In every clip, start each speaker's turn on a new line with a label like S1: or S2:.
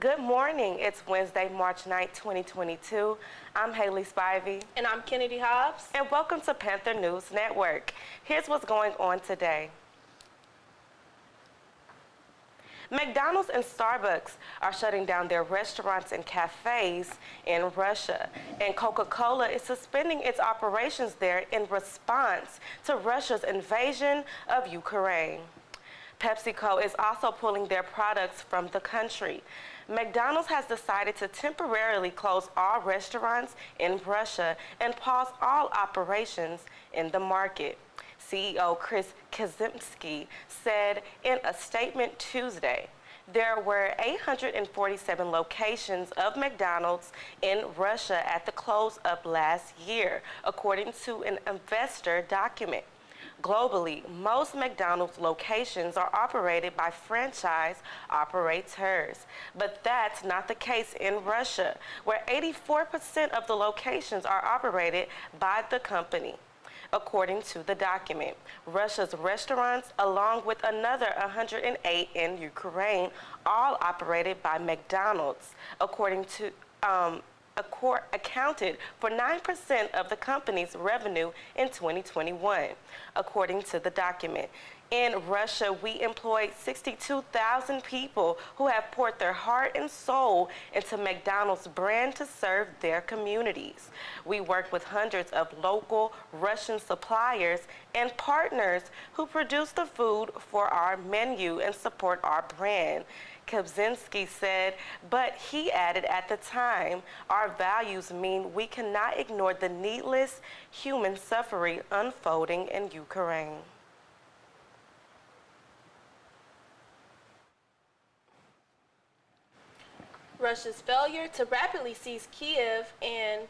S1: Good morning. It's Wednesday, March 9th, 2022. I'm Haley Spivey.
S2: And I'm Kennedy Hobbs.
S1: And welcome to Panther News Network. Here's what's going on today. McDonald's and Starbucks are shutting down their restaurants and cafes in Russia, and Coca-Cola is suspending its operations there in response to Russia's invasion of Ukraine. PepsiCo is also pulling their products from the country. McDonald's has decided to temporarily close all restaurants in Russia and pause all operations in the market. CEO Chris Kaczynski said in a statement Tuesday, there were 847 locations of McDonald's in Russia at the close of last year, according to an investor document. Globally, most McDonald's locations are operated by franchise operators, but that's not the case in Russia, where 84% of the locations are operated by the company. According to the document, Russia's restaurants, along with another 108 in Ukraine, all operated by McDonald's, accounted for 9% of the company's revenue in 2021, according to the document. In Russia, we employed 62,000 people who have poured their heart and soul into McDonald's brand to serve their communities. We work with hundreds of local Russian suppliers and partners who produce the food for our menu and support our brand, Kaczynski said, but he added at the time, our values mean we cannot ignore the needless human suffering unfolding in Ukraine.
S2: Russia's failure to rapidly seize Kiev and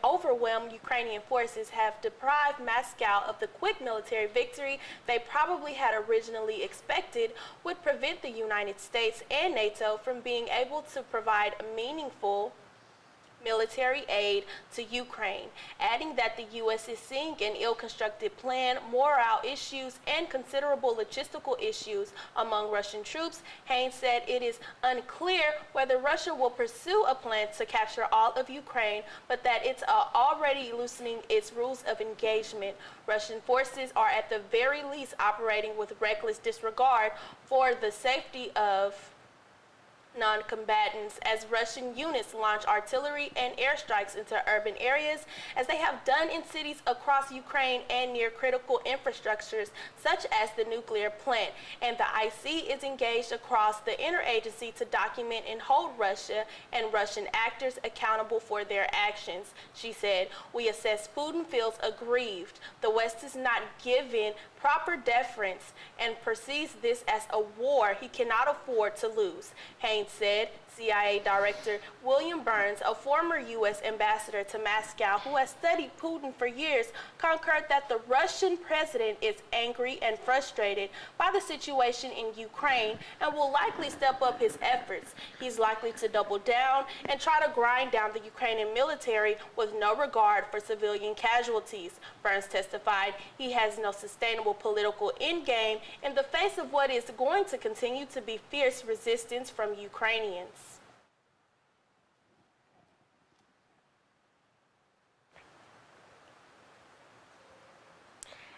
S2: overwhelm Ukrainian forces have deprived Moscow of the quick military victory they probably had originally expected would prevent the United States and NATO from being able to provide meaningful military aid to Ukraine, adding that the U.S. is seeing an ill-constructed plan, morale issues, and considerable logistical issues among Russian troops. Haynes said it is unclear whether Russia will pursue a plan to capture all of Ukraine, but that it's already loosening its rules of engagement. Russian forces are at the very least operating with reckless disregard for the safety of non-combatants as Russian units launch artillery and airstrikes into urban areas, as they have done in cities across Ukraine and near critical infrastructures such as the nuclear plant. And the IC is engaged across the interagency to document and hold Russia and Russian actors accountable for their actions. She said, we assess Putin feels aggrieved. The West is not given proper deference and perceives this as a war he cannot afford to lose. Haynes said. CIA Director William Burns, a former U.S. ambassador to Moscow who has studied Putin for years, concurred that the Russian president is angry and frustrated by the situation in Ukraine and will likely step up his efforts. He's likely to double down and try to grind down the Ukrainian military with no regard for civilian casualties. Burns testified he has no sustainable political endgame in the face of what is going to continue to be fierce resistance from Ukrainians.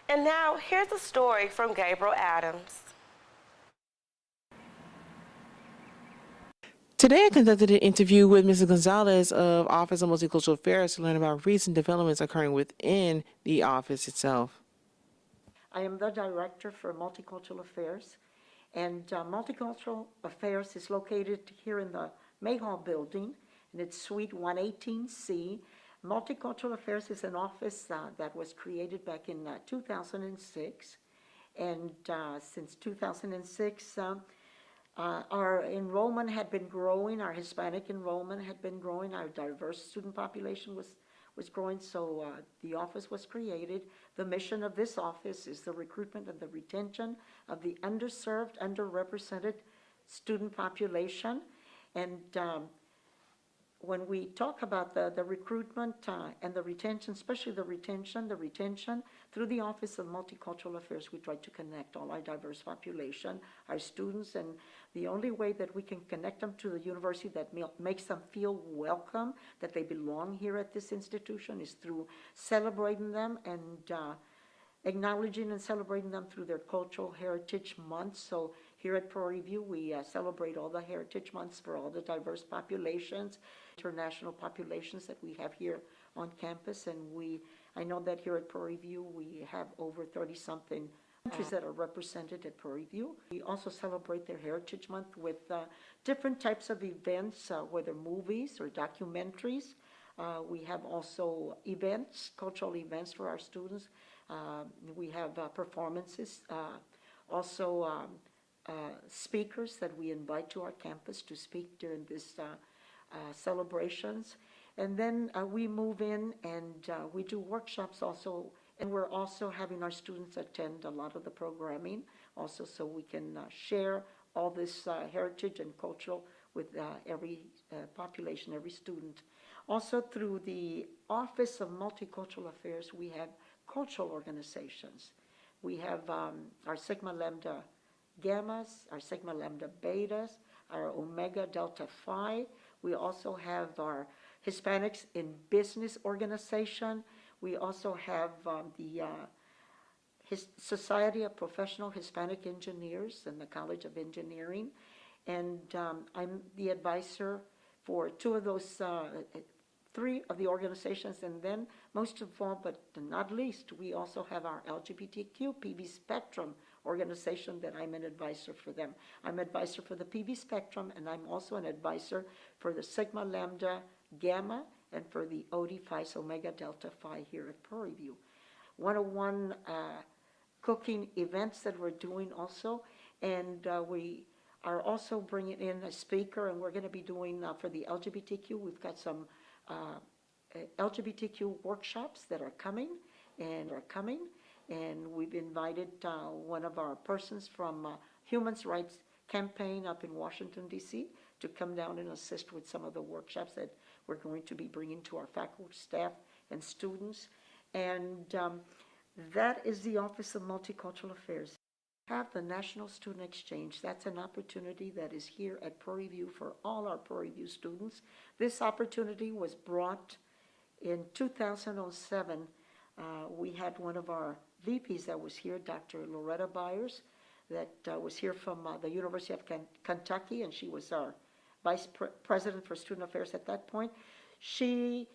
S1: And now, here's a story from Gabriel Adams.
S3: Today, I conducted an interview with Mrs. Gonzalez of Office of Multicultural Affairs to learn about recent developments occurring within the office itself.
S4: I am the Director for Multicultural Affairs, and Multicultural Affairs is located here in the Mayhall building, and it's Suite 118C. Multicultural Affairs is an office that was created back in 2006, and since 2006, our enrollment had been growing, our Hispanic enrollment had been growing, our diverse student population was growing, so the office was created. The mission of this office is the recruitment and the retention of the underserved, underrepresented student population, and when we talk about the recruitment and the retention, especially the retention, through the Office of Multicultural Affairs, we try to connect all our diverse population, our students, and the only way that we can connect them to the university that makes them feel welcome, that they belong here at this institution, is through celebrating them and acknowledging and celebrating them through their Cultural Heritage Month. So here at Prairie View, we celebrate all the Heritage Months for all the diverse populations, international populations that we have here on campus. And I know that here at Prairie View, we have over 30-something countries that are represented at Prairie View. We also celebrate their Heritage Month with different types of events, whether movies or documentaries. We have also events, cultural events for our students. We have performances, also speakers that we invite to our campus to speak during this celebrations. And then we move in and we do workshops also, and we're also having our students attend a lot of the programming also, so we can share all this heritage and cultural with every population, every student. Also through the Office of Multicultural Affairs, we have cultural organizations. We have our Sigma Lambda Gammas, our Sigma Lambda Betas, our Omega Delta Phi. We also have our Hispanics in Business organization. We also have the Society of Professional Hispanic Engineers and the College of Engineering. And I'm the advisor for two of those, three of the organizations. And then most of all, but not least, we also have our LGBTQ PV Spectrum organization that I'm an advisor for them. I'm advisor for the PV Spectrum, and I'm also an advisor for the Sigma Lambda Gamma and for the OD Phi Omega Delta Phi here at Prairie View. 101 cooking events that we're doing also, and we are also bringing in a speaker, and we're going to be doing for the LGBTQ, we've got some LGBTQ workshops that are coming, and we've invited one of our persons from Human Rights Campaign up in Washington, D.C. to come down and assist with some of the workshops that we're going to be bringing to our faculty, staff, and students. And that is the Office of Multicultural Affairs. Have the National Student Exchange. That's an opportunity that is here at Prairie View for all our Prairie View students. This opportunity was brought in 2007. We had one of our VPs that was here, Dr. Loretta Byers, that was here from the University of Kentucky, and she was our Vice President for Student Affairs at that point. She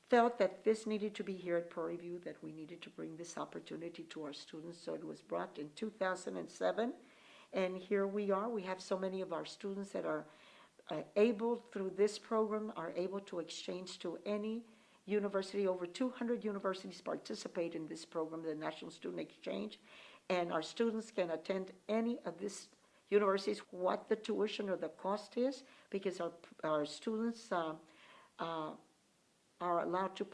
S4: felt that this needed to be here at Prairie View, that we needed to bring this opportunity to our students, so it was brought in 2007, and here we are. We have so many of our students that are able, through this program, are able to exchange to any university. Over 200 universities participate in this program, the National Student Exchange, and our students can attend any of these universities, what the tuition or the cost is, because our students are allowed to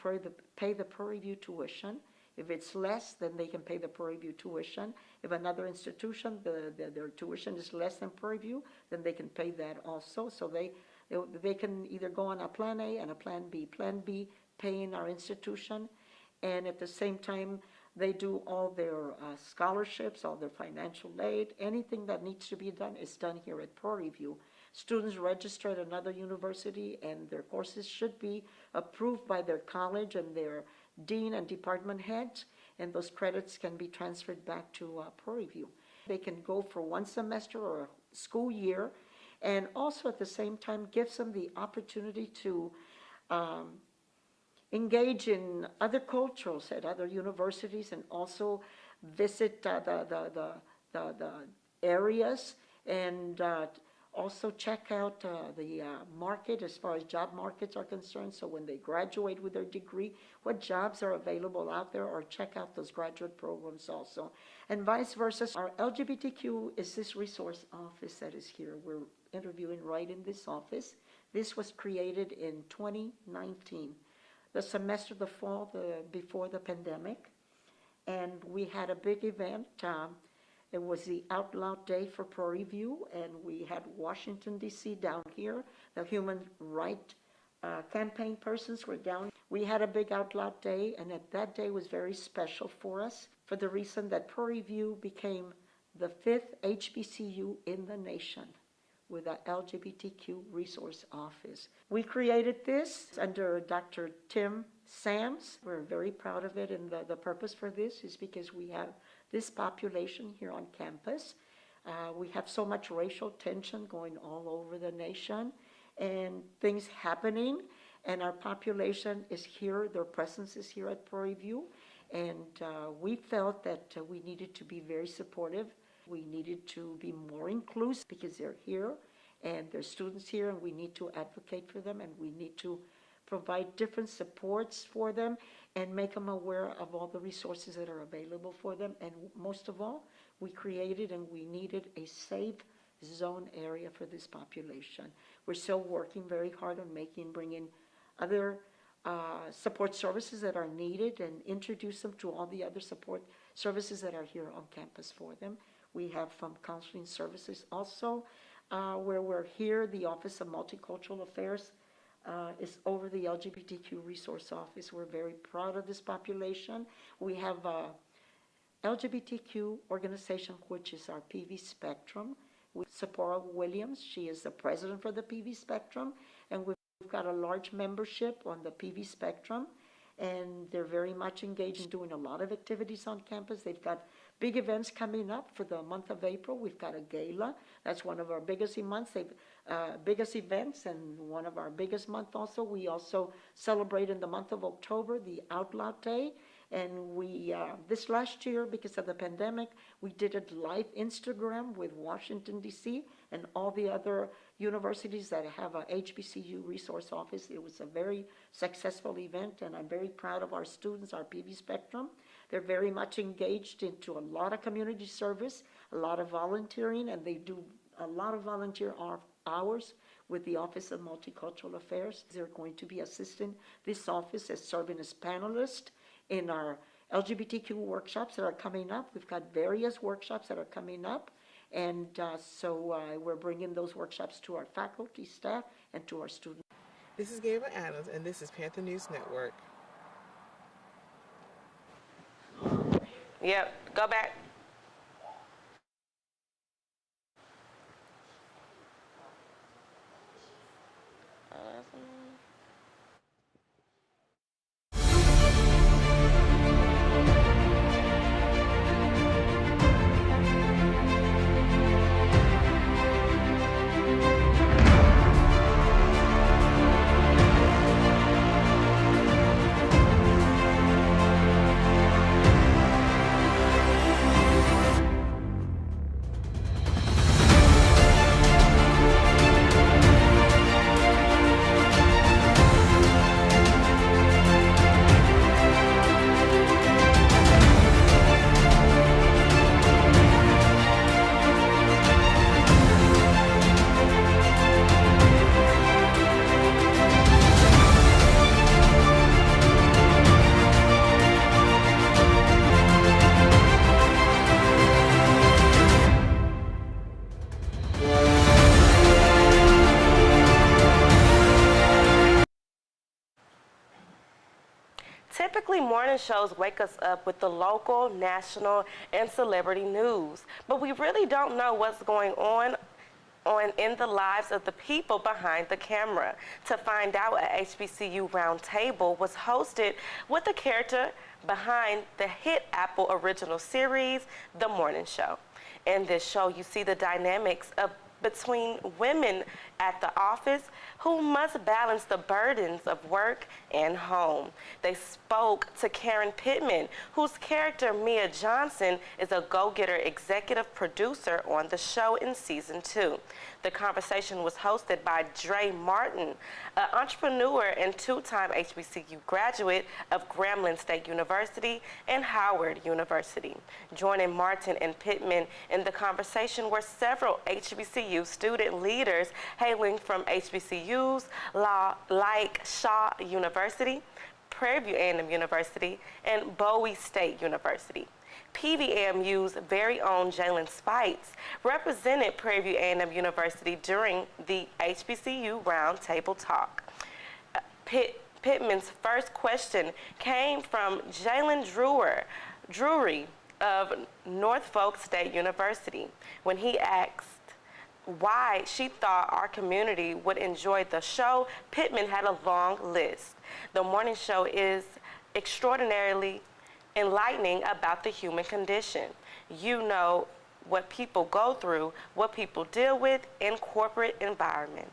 S4: pay the Prairie View tuition. If it's less, then they can pay the Prairie View tuition. If another institution, their tuition is less than Prairie View, then they can pay that also. So they can either go on a Plan A and a Plan B. Plan B paying our institution, and at the same time, they do all their scholarships, all their financial aid. Anything that needs to be done is done here at Prairie View. Students register at another university, and their courses should be approved by their college and their dean and department heads, and those credits can be transferred back to Prairie View. They can go for one semester or a school year, and also at the same time gives them the opportunity to engage in other cultures at other universities, and also visit the areas, and also check out the market as far as job markets are concerned. So when they graduate with their degree, what jobs are available out there, or check out those graduate programs also. And vice versa. Our LGBTQ is this resource office that is here. We're interviewing right in this office. This was created in 2019, the semester, the fall, before the pandemic. And we had a big event. It was the Out Loud Day for Prairie View, and we had Washington, D.C. down here, the Human Rights campaign persons were down. We had a big outlaw day, and that day was very special for us for the reason that Prairie View became the 5th HBCU in the nation with an LGBTQ resource office. We created this under Dr. Tim Sams. We're very proud of it, and the purpose for this is because we have this population here on campus. We have so much racial tension going all over the nation and things happening, and our population is here, their presence is here at Prairie View, and we felt that we needed to be very supportive. We needed to be more inclusive because they're here and there's students here, and we need to advocate for them, and we need to provide different supports for them and make them aware of all the resources that are available for them. And most of all, we created and we needed a safe zone area for this population. We're still working very hard on bringing other support services that are needed and introduce them to all the other support services that are here on campus for them. We have from counseling services also, where we're here, the Office of Multicultural Affairs is over the LGBTQ Resource Office. We're very proud of this population. We have a LGBTQ organization, which is our PV Spectrum, with Sephora Williams. She is the president for the PV Spectrum, and we've got a large membership on the PV Spectrum, and they're very much engaged in doing a lot of activities on campus. They've got big events coming up for the month of April. We've got a gala. That's one of our biggest events. Biggest events, and one of our biggest month also. We also celebrate in the month of October the Outlaw Day, and we this last year, because of the pandemic, we did it live Instagram with Washington DC and all the other universities that have a HBCU resource office. It was a very successful event, and I'm very proud of our students, our PV Spectrum. They're very much engaged into a lot of community service, a lot of volunteering, and they do a lot of volunteer hours with the Office of Multicultural Affairs. They're going to be assisting this office as serving as panelists in our LGBTQ workshops that are coming up. We've got various workshops that are coming up, and so we're bringing those workshops to our faculty, staff, and to our students.
S3: This is Gabriel Adams, and this is Panther News Network.
S1: Yep, go back. Typically, morning shows wake us up with the local, national, and celebrity news, but we really don't know what's going on in the lives of the people behind the camera. To find out, a HBCU Roundtable was hosted with the character behind the hit Apple original series, The Morning Show. In this show, you see the dynamics between women at the office who must balance the burdens of work and home. They spoke to Karen Pittman, whose character Mia Johnson is a go-getter executive producer on the show in season 2. The conversation was hosted by Dre Martin, an entrepreneur and 2-time HBCU graduate of Grambling State University and Howard University. Joining Martin and Pittman in the conversation were several HBCU student leaders hailing from HBCUs like Shaw University, Prairie View A&M University, and Bowie State University. PVAMU's very own Jalen Spites represented Prairie View A&M University during the HBCU Roundtable Talk. Pittman's first question came from Jalen Drury of Norfolk State University when he asked why she thought our community would enjoy the show. Pittman had a long list. The morning show is extraordinarily enlightening about the human condition. You know what people go through, what people deal with in corporate environments.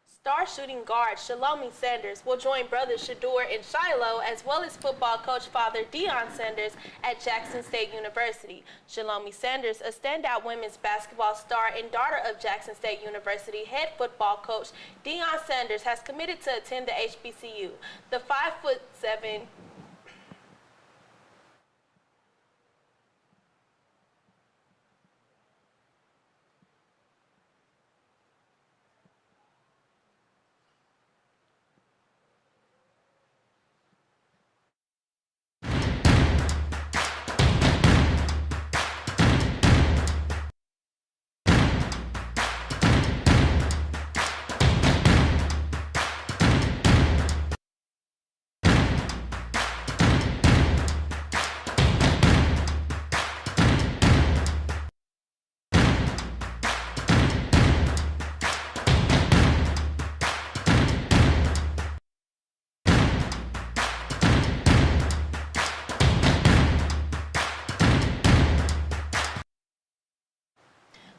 S2: Star shooting guard Shalomi Sanders will join brothers Shador and Shiloh, as well as football coach father Deion Sanders at Jackson State University. Shalomi Sanders, a standout women's basketball star and daughter of Jackson State University head football coach Deion Sanders, has committed to attend the HBCU. The 5'7"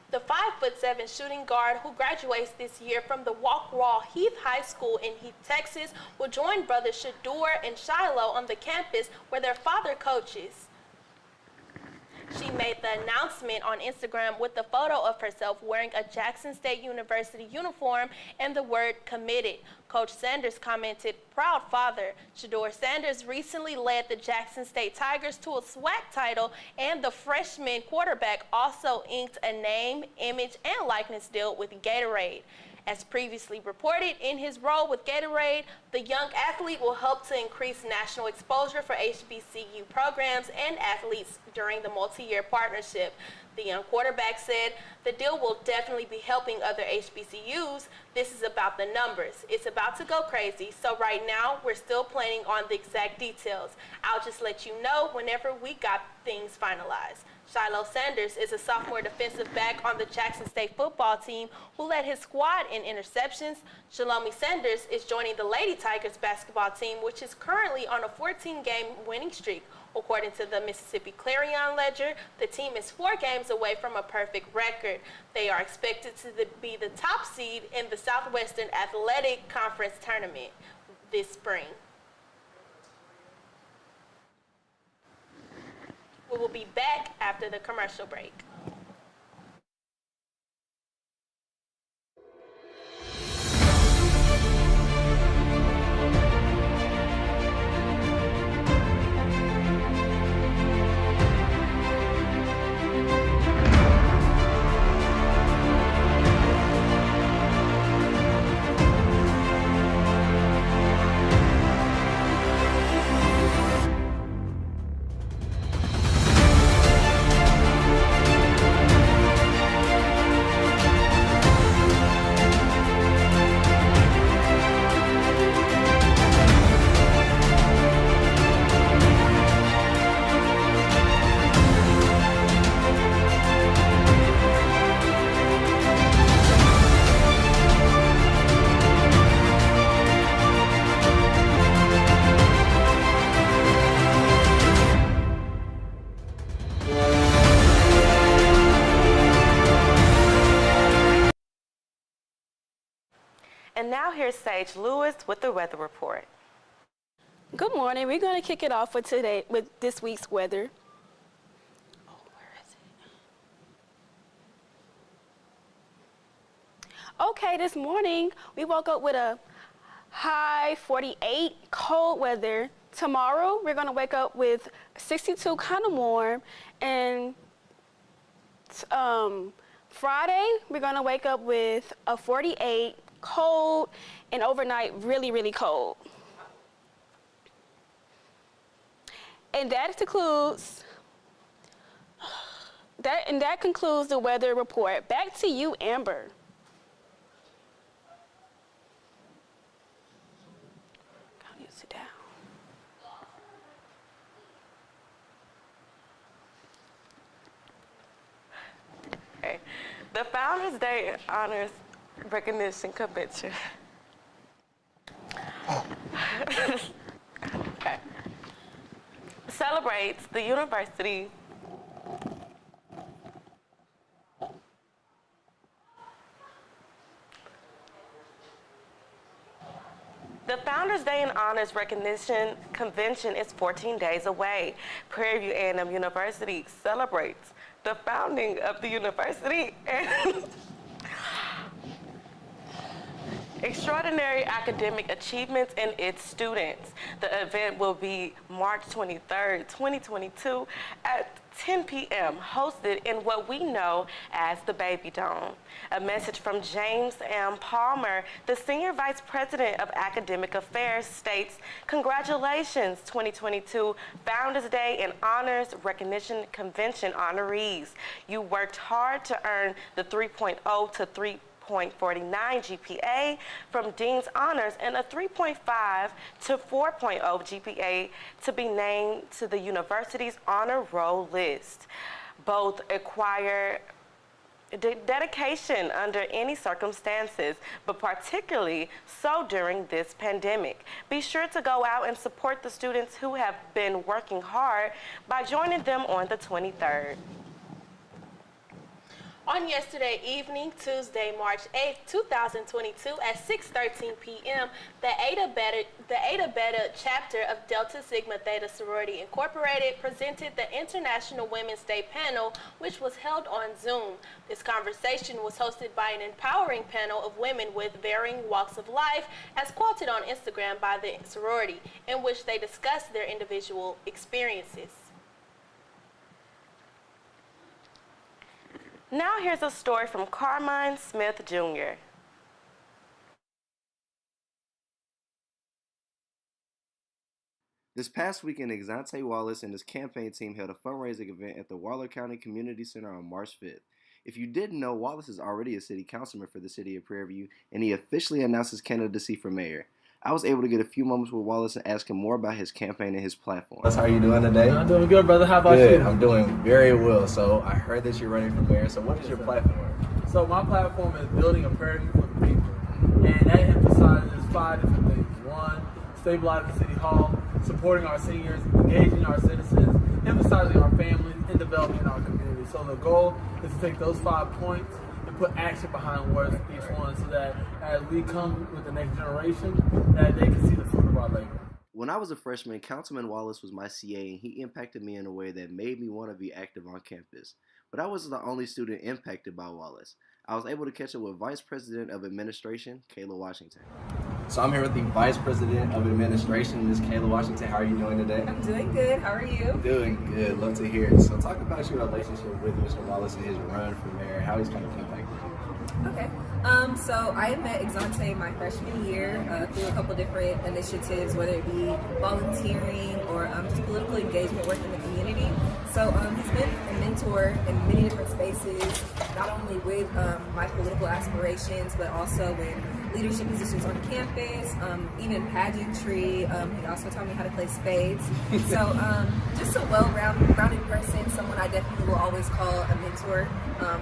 S2: The 5'7" shooting guard who graduates this year from the Walk-Wall Heath High School in Heath, Texas, will join brothers Shador and Shiloh on the campus where their father coaches. She made the announcement on Instagram with a photo of herself wearing a Jackson State University uniform and the word committed. Coach Sanders commented, "Proud father." Shador Sanders recently led the Jackson State Tigers to a SWAC title, and the freshman quarterback also inked a name, image, and likeness deal with Gatorade. As previously reported, in his role with Gatorade, the young athlete will help to increase national exposure for HBCU programs and athletes during the multi-year partnership. The young quarterback said, "The deal will definitely be helping other HBCUs. This is about the numbers. It's about to go crazy, so right now we're still planning on the exact details. I'll just let you know whenever we got things finalized." Shiloh Sanders is a sophomore defensive back on the Jackson State football team who led his squad in interceptions. Shalomi Sanders is joining the Lady Tigers basketball team, which is currently on a 14-game winning streak. According to the Mississippi Clarion Ledger, the team is 4 games away from a perfect record. They are expected to be the top seed in the Southwestern Athletic Conference tournament this spring. We will be back after the commercial break.
S1: And now here's Sage Lewis with the weather report.
S5: Good morning. We're going to kick it off for today with this week's weather. Where is it? Okay, this morning we woke up with a high 48, cold weather. Tomorrow we're going to wake up with 62, kind of warm, and Friday we're going to wake up with a 48, cold, and overnight really, really cold. And that that concludes the weather report. Back to you, Amber. Go sit down.
S1: Okay. The Founders Day Honors Recognition Convention. Okay. Celebrates the university The Founders Day and Honors Recognition Convention is 14 days away. Prairie View A&M University celebrates the founding of the university and extraordinary academic achievements in its students. The event will be March 23rd, 2022 at 10 p.m., hosted in what we know as the Baby Dome. A message from James M. Palmer, the Senior Vice President of Academic Affairs, states, "Congratulations, 2022 Founders Day and Honors Recognition Convention honorees. You worked hard to earn the 3.0 to 3.49 GPA from Dean's Honors and a 3.5 to 4.0 GPA to be named to the university's honor roll list. Both acquire dedication under any circumstances, but particularly so during this pandemic. Be sure to go out and support the students who have been working hard by joining them on the 23rd.
S2: On yesterday evening, Tuesday, March 8th, 2022, at 6:13 p.m., the Eta Beta chapter of Delta Sigma Theta Sorority Incorporated presented the International Women's Day panel, which was held on Zoom. This conversation was hosted by an empowering panel of women with varying walks of life, as quoted on Instagram by the sorority, in which they discussed their individual experiences.
S1: Now here's a story from Carmine Smith Jr.
S6: This past weekend, Exante Wallace and his campaign team held a fundraising event at the Waller County Community Center on March 5th. If you didn't know, Wallace is already a city councilman for the city of Prairie View, and he officially announced his candidacy for mayor. I was able to get a few moments with Wallace and ask him more about his campaign and his platform.
S7: How are you doing today?
S8: I'm doing good, brother. How about
S7: Good.
S8: you?
S7: I'm doing very well. So I heard that you're running for mayor. So what is your platform?
S8: So my platform is building a Prairie View for the people. And that emphasizes 5 different things. 1, stabilizing City Hall, supporting our seniors, engaging our citizens, emphasizing our families, and developing our community. So the goal is to take those 5 points and put action behind words for each one so that as we come with the next generation, that they can see the fruit of our labor.
S6: When I was a freshman, Councilman Wallace was my CA, and he impacted me in a way that made me want to be active on campus. But I wasn't the only student impacted by Wallace. I was able to catch up with Vice President of Administration, Kayla Washington.
S7: So I'm here with the Vice President of Administration, Ms. Kayla Washington. How are you doing today?
S9: I'm doing good. How are you?
S7: Doing good. Love to hear it. So talk about your relationship with Mr. Wallace and his run for mayor, how he's kind of impacted you.
S9: Okay. So I met Exante my freshman year through a couple different initiatives, whether it be volunteering or just political engagement work in the community. So he's been a mentor in many different spaces, not only with my political aspirations, but also in leadership positions on campus, even pageantry. He also taught me how to play spades. So just a well-rounded person, someone I definitely will always call a mentor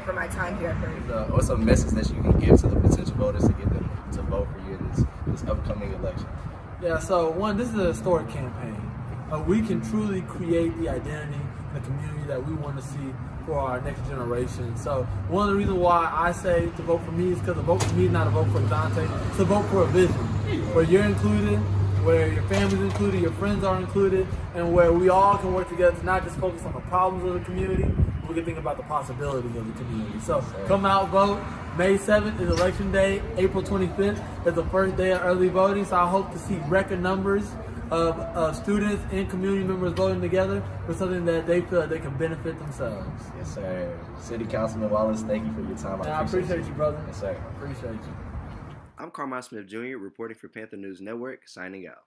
S9: for my time here at Prairie View.
S7: What's a message that you can give to the potential voters to get them to vote for you in this upcoming election?
S8: Yeah, so one, this is a historic campaign. We can truly create the identity and the community that we want to see for our next generation. So one of the reasons why I say to vote for me is because a vote for me is not a vote for Exante, it's a vote for a vision where you're included, where your family's included, your friends are included, and where we all can work together to not just focus on the problems of the community, but we can think about the possibilities of the community. So come out, vote. May 7th is election day. April 25th is the first day of early voting, so I hope to see record numbers of students and community members voting together for something that they feel that they can benefit themselves.
S7: Yes, sir. City Councilman Wallace, thank you for your time.
S8: I appreciate you, brother.
S7: Yes, sir.
S8: Appreciate you.
S6: I'm Carmine Smith Jr., reporting for Panther News Network, signing out.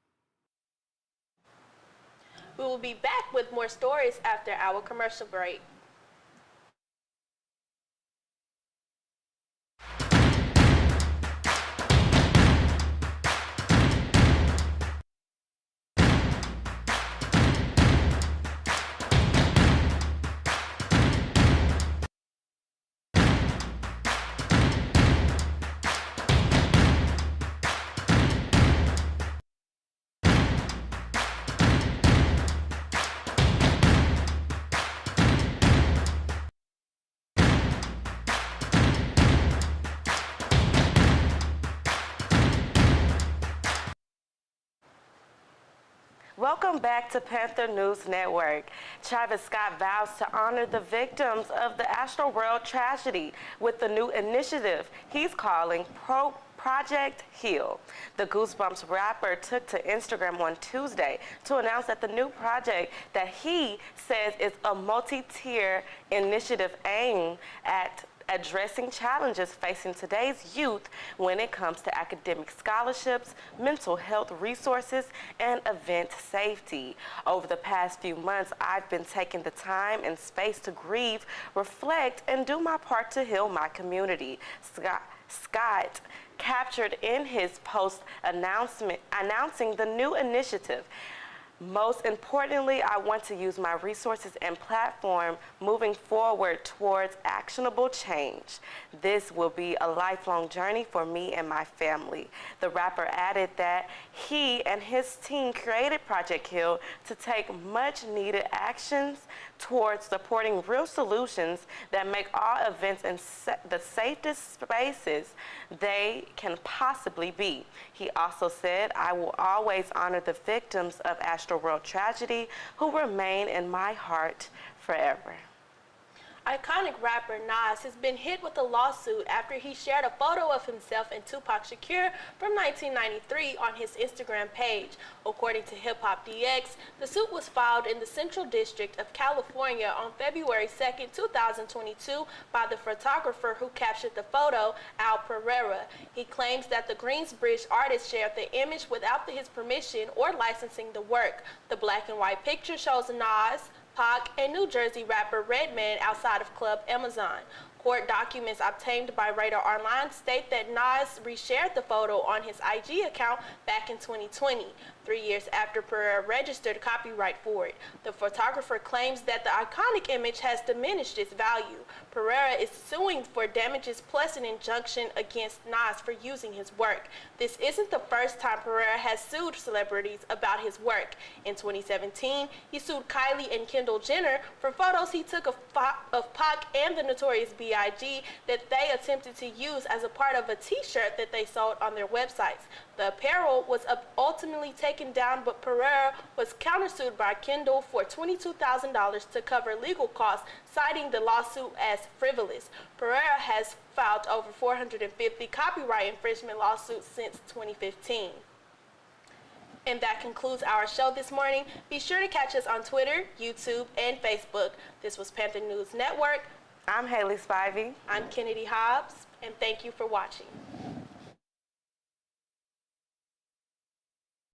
S2: We will be back with more stories after our commercial break.
S1: Welcome back to Panther News Network. Travis Scott vows to honor the victims of the Astroworld tragedy with the new initiative he's calling Project Heal. The Goosebumps rapper took to Instagram on Tuesday to announce that the new project that he says is a multi-tier initiative aimed at addressing challenges facing today's youth when it comes to academic scholarships, mental health resources, and event safety. Over the past few months, I've been taking the time and space to grieve, reflect, and do my part to heal my community. Scott captured in his post announcing the new initiative. Most importantly, I want to use my resources and platform moving forward towards actionable change. This will be a lifelong journey for me and my family. The rapper added that he and his team created Project Heal to take much needed actions towards supporting real solutions that make all events in the safest spaces they can possibly be. He also said, "I will always honor the victims of Astroworld tragedy who remain in my heart forever."
S2: Iconic rapper Nas has been hit with a lawsuit after he shared a photo of himself and Tupac Shakur from 1993 on his Instagram page. According to Hip Hop DX, the suit was filed in the Central District of California on February 2, 2022 by the photographer who captured the photo, Al Pereira. He claims that the Greensbridge artist shared the image without his permission or licensing the work. The black and white picture shows Nas, Pac, and New Jersey rapper Redman outside of Club Amazon. Court documents obtained by Radar Online state that Nas reshared the photo on his IG account back in 2020, 3 years after Pereira registered copyright for it. The photographer claims that the iconic image has diminished its value. Pereira is suing for damages plus an injunction against Nas for using his work. This isn't the first time Pereira has sued celebrities about his work. In 2017, he sued Kylie and Kendall Jenner for photos he took of Pac and the Notorious B.I.G. that they attempted to use as a part of a t-shirt that they sold on their websites. The apparel was ultimately taken down, but Pereira was countersued by Kendall for $22,000 to cover legal costs, citing the lawsuit as frivolous. Pereira has filed over 450 copyright infringement lawsuits since 2015. And that concludes our show this morning. Be sure to catch us on Twitter, YouTube, and Facebook. This was Panther News Network.
S1: I'm Haley Spivey.
S2: I'm Kennedy Hobbs, and thank you for watching.